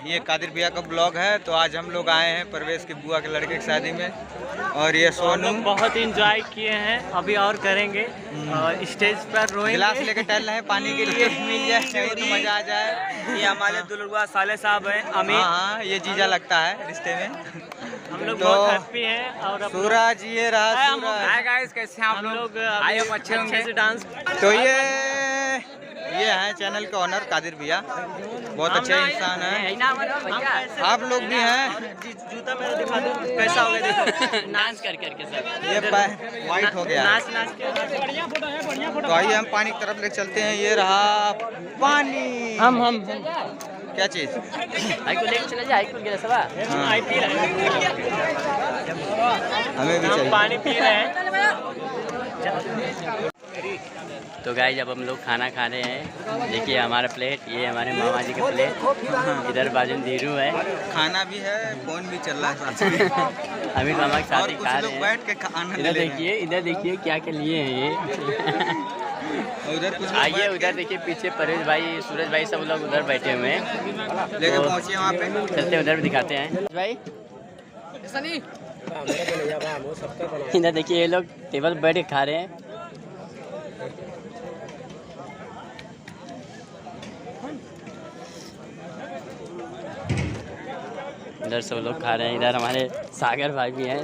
ये कादिर भैया का ब्लॉग है। तो आज हम लोग आए हैं परवेश की बुआ के लड़के की शादी में, और ये सोनू बहुत इंजॉय किए हैं, अभी और करेंगे। और स्टेज पर रोएंगे, गिलास लेके टहल रहे हैं पानी के लिए, मिल जाए तो मजा आ जाए। ये हमारे दुल्हा साले साहब हैं अमीर। हाँ, ये जीजा लगता है रिश्ते में। हम लोग तो बहुत हैप्पी हैं। और सूरज ये रहा सूरज। कैसे हम लोग अच्छे से डांस। तो ये है चैनल के ओनर कादिर भैया, बहुत अच्छे इंसान है। आप लोग भी हैं। जूता मेरा दिखा दो कैसा हो गया, देखो नाच कर करके सब ये वाइट हो गया। नाच नाच के। तो आइए हम पानी की तरफ ले चलते हैं। ये रहा पानी। हम क्या चीज? आईको लेके चले जाए, आईको गिरा सबा। हाँ। आई पी रहे हैं, हमें भी हम चाहिए। पानी पी रहे हैं। तो गाइस अब हम लोग खाना खा रहे हैं। देखिए हमारा प्लेट, ये हमारे मामा जी का प्लेट, इधर बाजू धीरू है। खाना भी है, फोन भी चल रहा है साथ में। अभी मामा के साथ और ही कुछ खा लोग रहे हैं। बैठ के खाना इधर देखिए क्या क्या लिए हैं ये। उधर कुछ आइए उधर देखिए, पीछे परेश भाई, सूरज भाई, सब लोग उधर बैठे हुए हैं। लेके तो पहुंचे वहाँ पे। चलते उधर भी दिखाते हैं भाई। इधर देखिए ये लोग टेबल पर बैठ के खा रहे हैं। इधर सब लोग खा रहे हैं। इधर हमारे सागर भाई भी हैं।